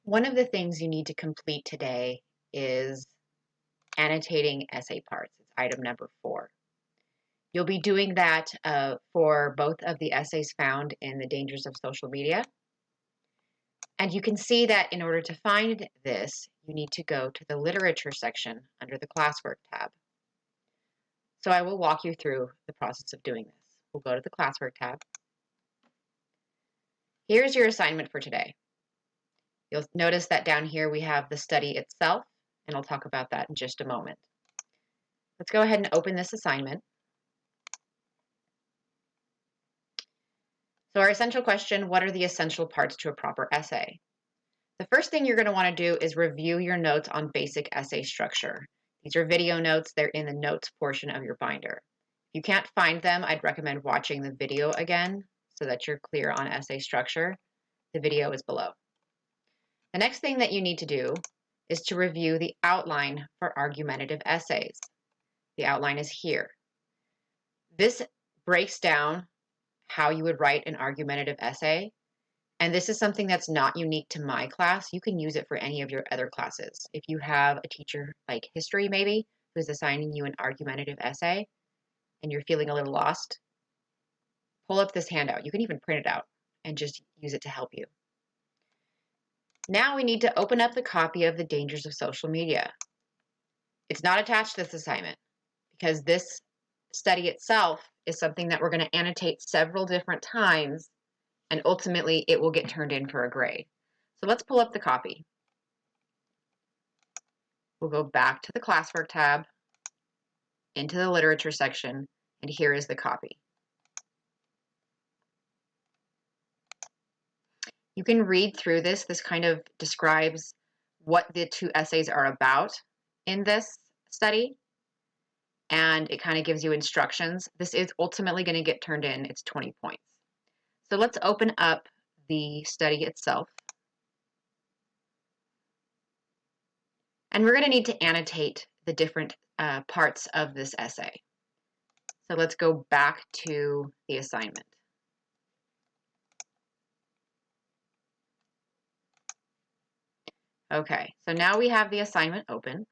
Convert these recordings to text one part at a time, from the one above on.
One of the things you need to complete today is annotating essay parts. It's item number 4. You'll be doing that for both of the essays found in the Dangers of Social Media. And you can see that in order to find this, you need to go to the Literature section under the Classwork tab. So I will walk you through the process of doing this. We'll go to the Classwork tab. Here's your assignment for today. You'll notice that down here we have the study itself, and I'll talk about that in just a moment. Let's go ahead and open this assignment. So our essential question, what are the essential parts to a proper essay? The first thing you're going to want to do is review your notes on basic essay structure. These are video notes. They're in the notes portion of your binder. If you can't find them, I'd recommend watching the video again so that you're clear on essay structure. The video is below. The next thing that you need to do is to review the outline for argumentative essays. The outline is here. This breaks down how you would write an argumentative essay. And this is something that's not unique to my class. You can use it for any of your other classes. If you have a teacher like history maybe, who's assigning you an argumentative essay and you're feeling a little lost, pull up this handout. You can even print it out and just use it to help you. Now we need to open up the copy of The Dangers of Social Media. It's not attached to this assignment because this study itself is something that we're going to annotate several different times, and ultimately it will get turned in for a grade. So let's pull up the copy. We'll go back to the Classwork tab, into the Literature section, and here is the copy. You can read through this. This kind of describes what the two essays are about in this study, and it kind of gives you instructions. This is ultimately going to get turned in. It's 20 points. So let's open up the study itself. And we're going to need to annotate the different parts of this essay. So let's go back to the assignment. Okay, so now we have the assignment open.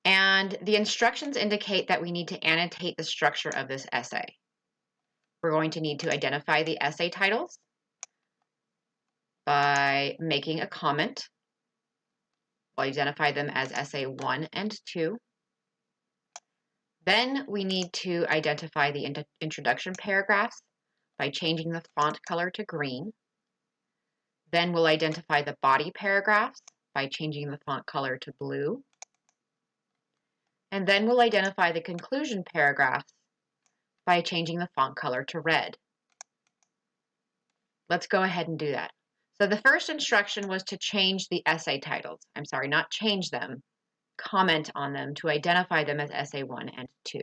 And the instructions indicate that we need to annotate the structure of this essay. We're going to need to identify the essay titles by making a comment. We'll identify them as essay 1 and 2. Then we need to identify the introduction paragraphs by changing the font color to green. Then we'll identify the body paragraphs by changing the font color to blue. And then we'll identify the conclusion paragraphs by changing the font color to red. Let's go ahead and do that. So the first instruction was to change the essay titles. I'm sorry, not change them, comment on them to identify them as essay 1 and 2.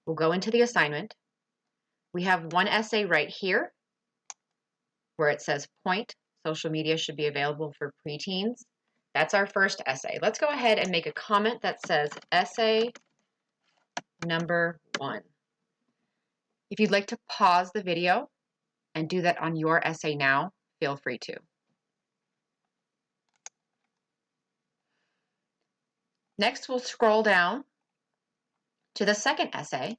We'll go into the assignment. We have one essay right here where it says point, social media should be available for preteens. That's our first essay. Let's go ahead and make a comment that says essay number 1. If you'd like to pause the video and do that on your essay now, feel free to. Next, we'll scroll down to the second essay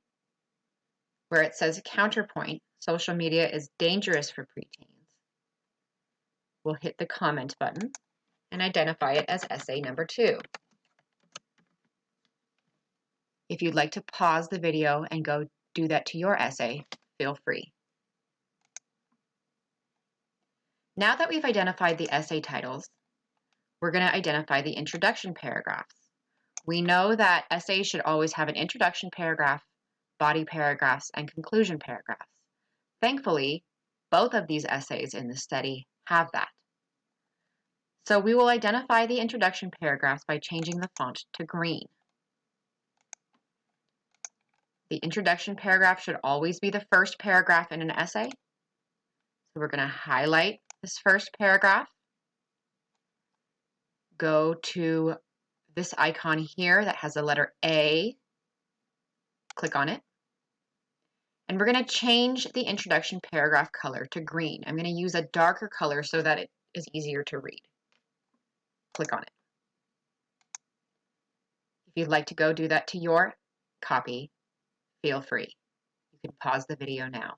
where it says counterpoint, social media is dangerous for preteens. We'll hit the comment button and identify it as essay number 2. If you'd like to pause the video and go do that to your essay, feel free. Now that we've identified the essay titles, we're going to identify the introduction paragraphs. We know that essays should always have an introduction paragraph, body paragraphs, and conclusion paragraphs. Thankfully, both of these essays in the study have that. So we will identify the introduction paragraphs by changing the font to green. The introduction paragraph should always be the first paragraph in an essay. So we're going to highlight this first paragraph, go to this icon here that has the letter A, click on it, and we're going to change the introduction paragraph color to green. I'm going to use a darker color so that is easier to read. Click on it. If you'd like to go do that to your copy, feel free. You can pause the video now.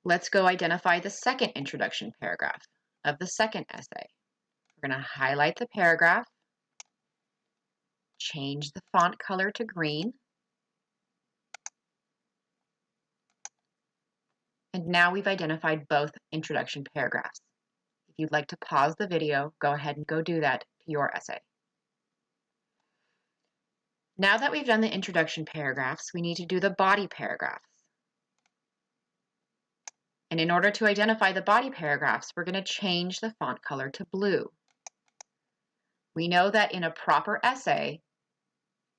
Let's go identify the second introduction paragraph of the second essay. We're going to highlight the paragraph, change the font color to green, and now we've identified both introduction paragraphs. If you'd like to pause the video, go ahead and go do that to your essay. Now that we've done the introduction paragraphs, we need to do the body paragraphs. And in order to identify the body paragraphs, we're going to change the font color to blue. We know that in a proper essay,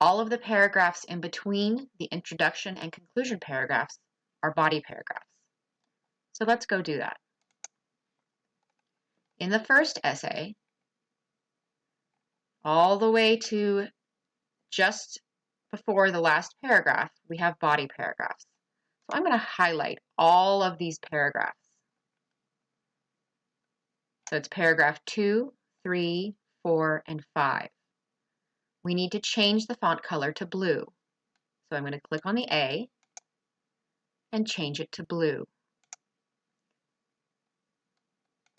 all of the paragraphs in between the introduction and conclusion paragraphs are body paragraphs. So let's go do that. In the first essay, all the way to just before the last paragraph, we have body paragraphs. So I'm going to highlight all of these paragraphs. So it's paragraph 2, 3, 4, and 5. We need to change the font color to blue. So I'm going to click on the A and change it to blue.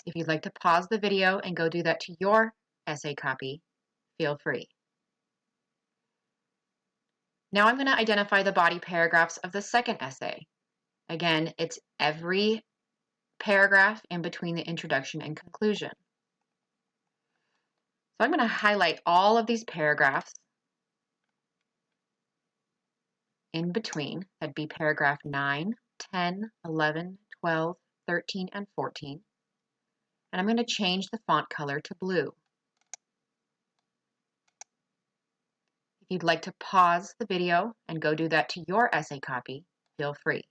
If you'd like to pause the video and go do that to your essay copy, feel free. Now I'm going to identify the body paragraphs of the second essay. Again, it's every paragraph in between the introduction and conclusion. So I'm going to highlight all of these paragraphs in between. That'd be paragraph 9, 10, 11, 12, 13, and 14. And I'm going to change the font color to blue. If you'd like to pause the video and go do that to your essay copy, feel free.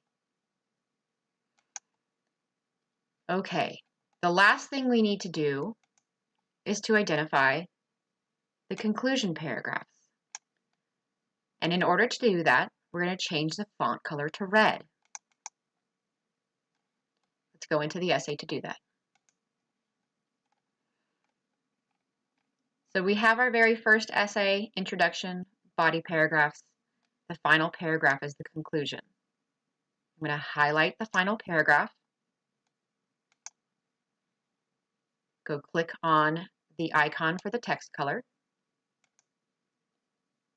Okay, the last thing we need to do is to identify the conclusion paragraphs. And in order to do that, we're going to change the font color to red. Let's go into the essay to do that. So we have our very first essay, introduction, body paragraphs. The final paragraph is the conclusion. I'm going to highlight the final paragraph. Go click on the icon for the text color.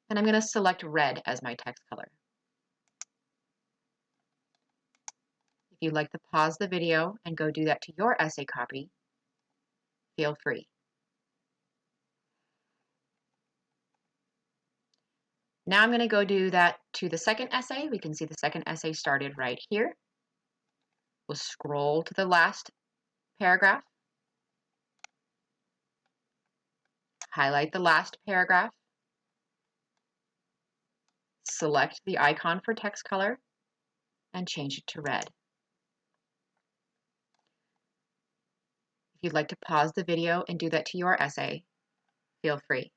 And I'm going to select red as my text color. If you'd like to pause the video and go do that to your essay copy, feel free. Now I'm going to go do that to the second essay. We can see the second essay started right here. We'll scroll to the last paragraph, highlight the last paragraph, select the icon for text color, and change it to red. If you'd like to pause the video and do that to your essay, feel free.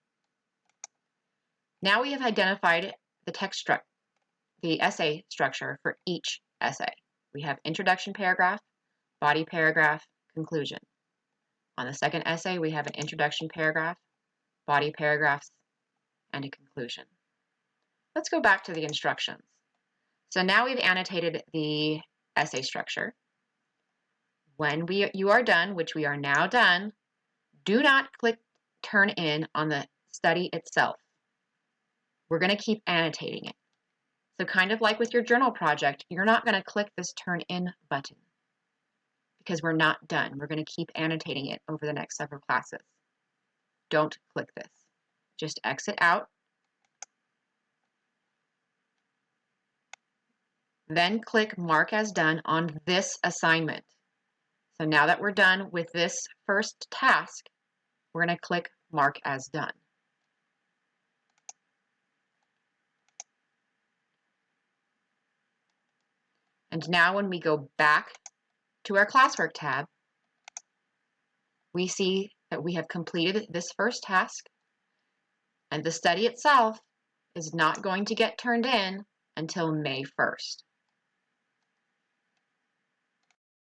Now we have identified the essay structure for each essay. We have introduction paragraph, body paragraph, conclusion. On the second essay, we have an introduction paragraph, body paragraphs, and a conclusion. Let's go back to the instructions. So now we've annotated the essay structure. When you are done, which we are now done, do not click Turn In on the study itself. We're going to keep annotating it. So kind of like with your journal project, you're not going to click this Turn In button because we're not done. We're going to keep annotating it over the next several classes. Don't click this. Just exit out. Then click Mark as Done on this assignment. So now that we're done with this first task, we're going to click Mark as Done. And now when we go back to our classwork tab, we see that we have completed this first task, and the study itself is not going to get turned in until May 1st.